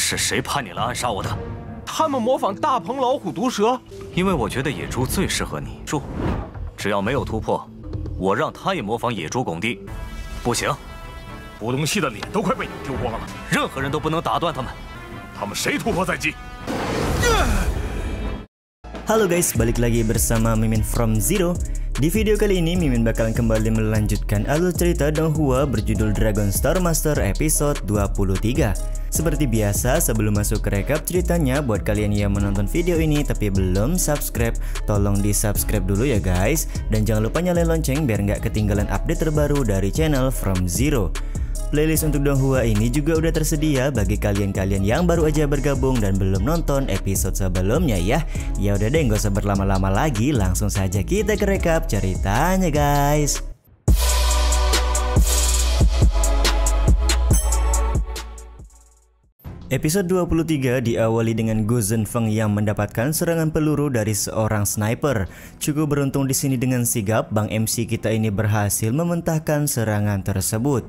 是谁派你来暗杀我的？他们模仿大鹏老虎毒蛇，因为我觉得野猪最适合你。猪，只要没有突破，我让他也模仿野猪拱地。不行，吴东西的脸都快被你丢光了，任何人都不能打断他们。他们谁突破在即？ Halo guys, balik lagi bersama Mimin from Zero. Di video kali ini Mimin bakalan kembali melanjutkan alur cerita Donghua berjudul Dragon Star Master episode 23. Seperti biasa, sebelum masuk ke rekap ceritanya, buat kalian yang menonton video ini tapi belum subscribe, tolong di subscribe dulu ya guys. Dan jangan lupa nyalain lonceng biar nggak ketinggalan update terbaru dari channel From Zero. Playlist untuk Donghua ini juga udah tersedia bagi kalian-kalian yang baru aja bergabung dan belum nonton episode sebelumnya ya. Ya udah deh, nggak usah berlama-lama lagi, langsung saja kita ke rekap ceritanya guys. Episode 23 diawali dengan Gu Zhenfeng yang mendapatkan serangan peluru dari seorang sniper. Cukup beruntung di sini dengan sigap Bang MC kita ini berhasil mementahkan serangan tersebut.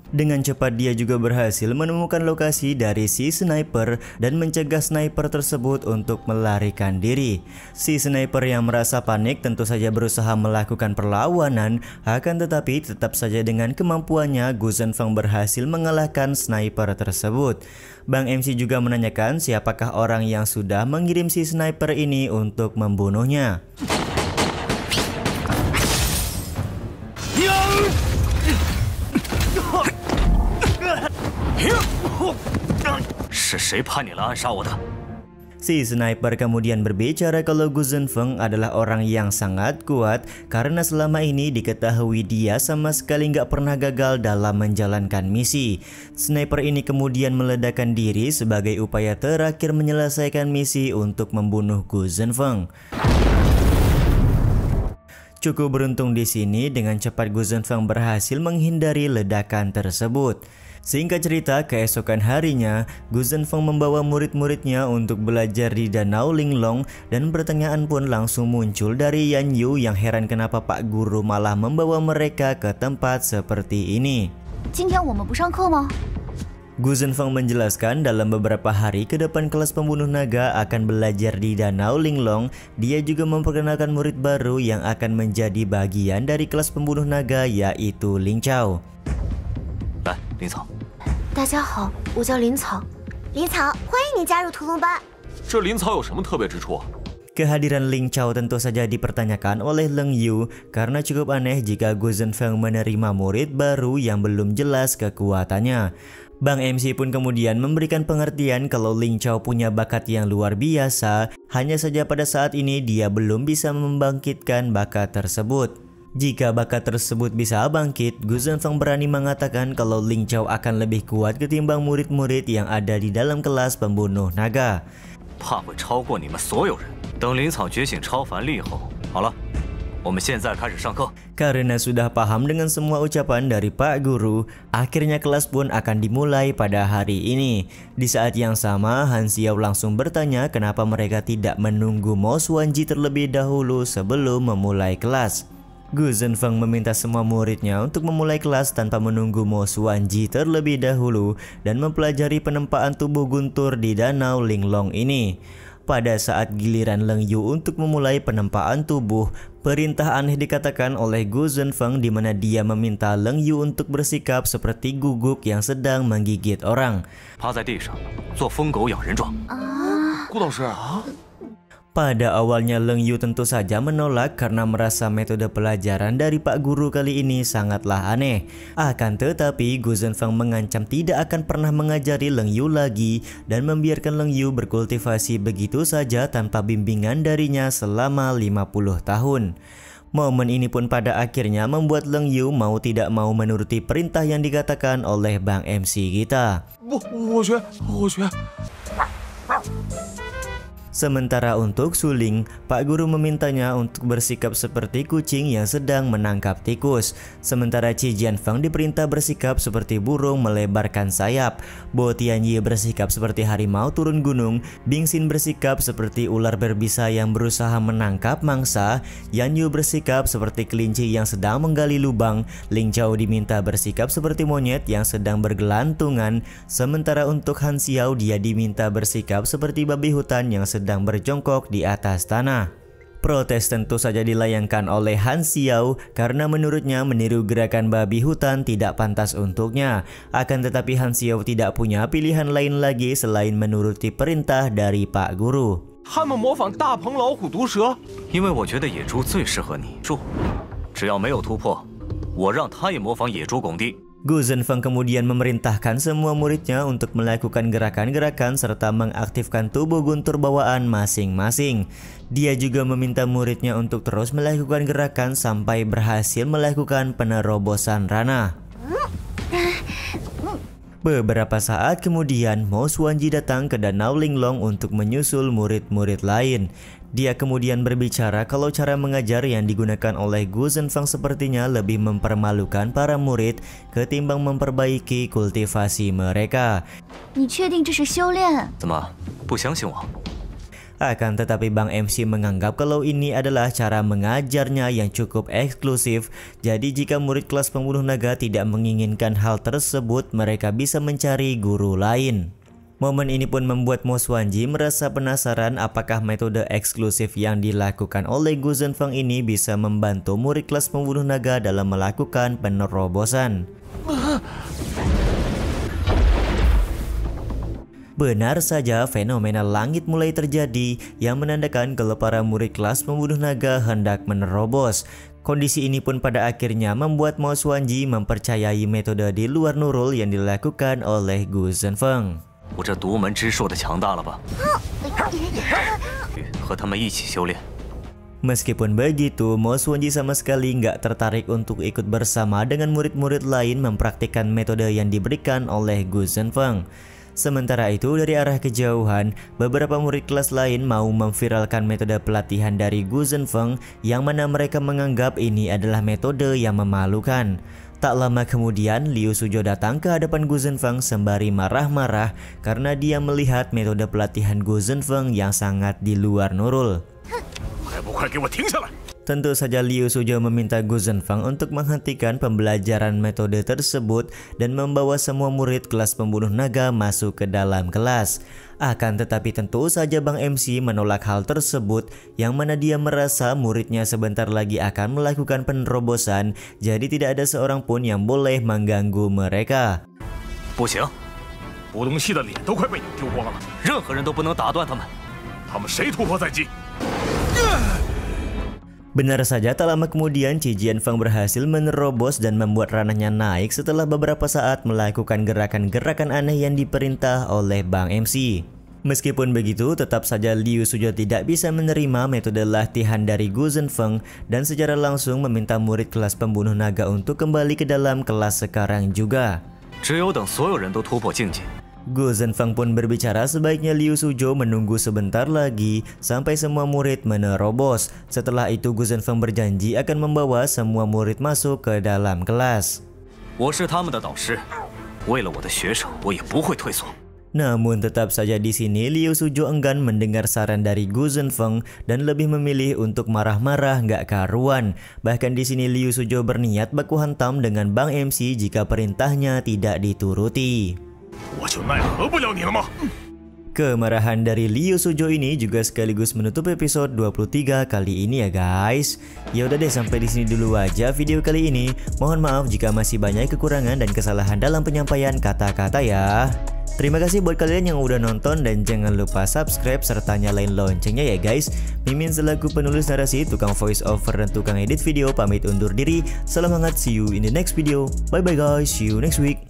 Dengan cepat dia juga berhasil menemukan lokasi dari si sniper dan mencegah sniper tersebut untuk melarikan diri. Si sniper yang merasa panik tentu saja berusaha melakukan perlawanan, akan tetapi tetap saja dengan kemampuannya Gu Zhenfeng berhasil mengalahkan sniper tersebut. Bang MC juga menanyakan siapakah orang yang sudah mengirim si sniper ini untuk membunuhnya. 是谁派你来暗杀我的？ Si sniper kemudian berbicara kalau Gu Zhenfeng adalah orang yang sangat kuat karena selama ini diketahui dia sama sekali nggak pernah gagal dalam menjalankan misi. Sniper ini kemudian meledakkan diri sebagai upaya terakhir menyelesaikan misi untuk membunuh Gu Zhenfeng. Cukup beruntung di sini, dengan cepat Gu Zhenfeng berhasil menghindari ledakan tersebut. Singkat cerita, keesokan harinya, Gu Zhenfeng membawa murid-muridnya untuk belajar di Danau Linglong dan pertanyaan pun langsung muncul dari Yan Yu yang heran kenapa Pak Guru malah membawa mereka ke tempat seperti ini. Gu Zhenfeng menjelaskan dalam beberapa hari ke depan kelas pembunuh naga akan belajar di Danau Linglong. Dia juga memperkenalkan murid baru yang akan menjadi bagian dari kelas pembunuh naga, yaitu Ling Chao. 来，林草。大家好，我叫林草。林草，欢迎你加入屠龙班。这林草有什么特别之处？ Kehadiran Ling Chao tentu saja dipertanyakan oleh Leng Yu karena cukup aneh jika Gu Zhenfeng menerima murid baru yang belum jelas kekuatannya. Bang MC pun kemudian memberikan pengertian kalau Ling Chao punya bakat yang luar biasa, hanya saja pada saat ini dia belum bisa membangkitkan bakat tersebut. Jika bakat tersebut bisa bangkit, Gu Zhenfeng berani mengatakan kalau Ling Chao akan lebih kuat ketimbang murid-murid yang ada di dalam kelas pembunuh naga. 怕会超过你们所有人。等林草觉醒超凡力后，好了，我们现在开始上课。 Karena sudah paham dengan semua ucapan dari Pak Guru, akhirnya kelas pun akan dimulai pada hari ini. Di saat yang sama, Han Xiao langsung bertanya kenapa mereka tidak menunggu Mo Xuanji terlebih dahulu sebelum memulai kelas. Gu Zhenfeng meminta semua muridnya untuk memulai kelas tanpa menunggu Mo Xuanji terlebih dahulu dan mempelajari penempaan tubuh guntur di Danau Linglong ini. Pada saat giliran Leng Yu untuk memulai penempaan tubuh, perintah aneh dikatakan oleh Gu Zhenfeng di mana dia meminta Leng Yu untuk bersikap seperti guguk yang sedang menggigit orang. 趴在地上，做疯狗咬人状。顾老师， Pada awalnya Leng Yu tentu saja menolak karena merasa metode pelajaran dari Pak Guru kali ini sangatlah aneh. Akan tetapi Gu Zhenfeng mengancam tidak akan pernah mengajari Leng Yu lagi dan membiarkan Leng Yu berkultivasi begitu saja tanpa bimbingan darinya selama 50 tahun. Momen ini pun pada akhirnya membuat Leng Yu mau tidak mau menuruti perintah yang dikatakan oleh Bang MC kita. Sementara untuk Suling, Pak Guru memintanya untuk bersikap seperti kucing yang sedang menangkap tikus. Sementara Qi Jianfeng diperintah bersikap seperti burung melebarkan sayap. Bo Tianyi bersikap seperti harimau turun gunung. Bing Xin bersikap seperti ular berbisa yang berusaha menangkap mangsa. Yan Yu bersikap seperti kelinci yang sedang menggali lubang. Ling Chao diminta bersikap seperti monyet yang sedang bergelantungan. Sementara untuk Han Xiao, dia diminta bersikap seperti babi hutan yang sedang berjongkok di atas tanah. Protes tentu saja dilayangkan oleh Han Xiao karena menurutnya meniru gerakan babi hutan tidak pantas untuknya. Akan tetapi Han Xiao tidak punya pilihan lain lagi selain menuruti perintah dari Pak Guru. 他们模仿大鹏老虎毒蛇，因为我觉得野猪最适合你住，只要没有突破，我让他也模仿野猪拱地。 Gu Zhenfeng kemudian memerintahkan semua muridnya untuk melakukan gerakan-gerakan serta mengaktifkan tubuh guntur bawaan masing-masing. Dia juga meminta muridnya untuk terus melakukan gerakan sampai berhasil melakukan penerobosan ranah. Beberapa saat kemudian, Mo Xuanji datang ke Danau Linglong untuk menyusul murid-murid lain. Dia kemudian berbicara kalau cara mengajar yang digunakan oleh Gu Zhenfeng sepertinya lebih mempermalukan para murid ketimbang memperbaiki kultivasi mereka. 你确定这是修炼？怎么不相信我？ Akan tetapi Bang MC menganggap kalau ini adalah cara mengajarnya yang cukup eksklusif. Jadi jika murid kelas pembunuh naga tidak menginginkan hal tersebut, mereka bisa mencari guru lain. Momen ini pun membuat Mo Xuanji merasa penasaran apakah metode eksklusif yang dilakukan oleh Gu Zhenfeng ini bisa membantu murid kelas pembunuh naga dalam melakukan penerobosan. Benar saja, fenomena langit mulai terjadi yang menandakan kalau para murid kelas pembunuh naga hendak menerobos. Kondisi ini pun pada akhirnya membuat Mo Xuanji mempercayai metode di luar nurul yang dilakukan oleh Gu Zhenfeng. 我这独门之术的强大了吧？去和他们一起修炼。 Meskipun begitu, Mo Xuanji sama sekali nggak tertarik untuk ikut bersama dengan murid-murid lain mempraktikkan metode yang diberikan oleh Gu Zhenfeng. Sementara itu, dari arah kejauhan, beberapa murid kelas lain mau memviralkan metode pelatihan dari Gu Zhenfeng yang mana mereka menganggap ini adalah metode yang memalukan. Tak lama kemudian, Liu Suzhou datang ke hadapan Gu Zhenfeng sembari marah-marah karena dia melihat metode pelatihan Gu Zhenfeng yang sangat di luar nurul. Tentu saja Liu Suzhou meminta Gu Zhenfeng untuk menghentikan pembelajaran metode tersebut dan membawa semua murid kelas pembunuh naga masuk ke dalam kelas. Akan tetapi tentu saja Bang MC menolak hal tersebut yang mana dia merasa muridnya sebentar lagi akan melakukan penerobosan, jadi tidak ada seorang pun yang boleh mengganggu mereka. 不行， 不动系的脸都快被你丢光了， 任何人都不能打断他们。 他们谁突破在即？ Benar saja, tak lama kemudian Qi Jianfeng berhasil menerobos dan membuat ranahnya naik setelah beberapa saat melakukan gerakan-gerakan aneh yang diperintah oleh Bang MC. Meskipun begitu, tetap saja Liu Suzhou tidak bisa menerima metode latihan dari Gu Zhenfeng dan secara langsung meminta murid kelas pembunuh naga untuk kembali ke dalam kelas sekarang juga. 只有等所有人都突破境界， Gu Zhenfeng pun berbicara sebaiknya Liu Suzhou menunggu sebentar lagi sampai semua murid menerobos. Setelah itu Gu Zhenfeng berjanji akan membawa semua murid masuk ke dalam kelas. 我是他们的导师，为了我的学生，我也不会退缩。 Namun tetap saja di sini Liu Suzhou enggan mendengar saran dari Gu Zhenfeng dan lebih memilih untuk marah-marah nggak karuan. Bahkan di sini Liu Suzhou berniat baku hantam dengan Bang MC jika perintahnya tidak dituruti. 我就奈何不了你了吗？ Kemarahan dari Liu Suzhou ini juga sekaligus menutup episode 23 kali ini ya guys. Ya udah deh, sampai di sini dulu aja video kali ini. Mohon maaf jika masih banyak kekurangan dan kesalahan dalam penyampaian kata-kata ya. Terima kasih buat kalian yang udah nonton dan jangan lupa subscribe serta nyalain loncengnya ya guys. Mimin selaku penulis narasi, tukang voice over dan tukang edit video pamit undur diri. Salam hangat, see you in the next video. Bye bye guys, see you next week.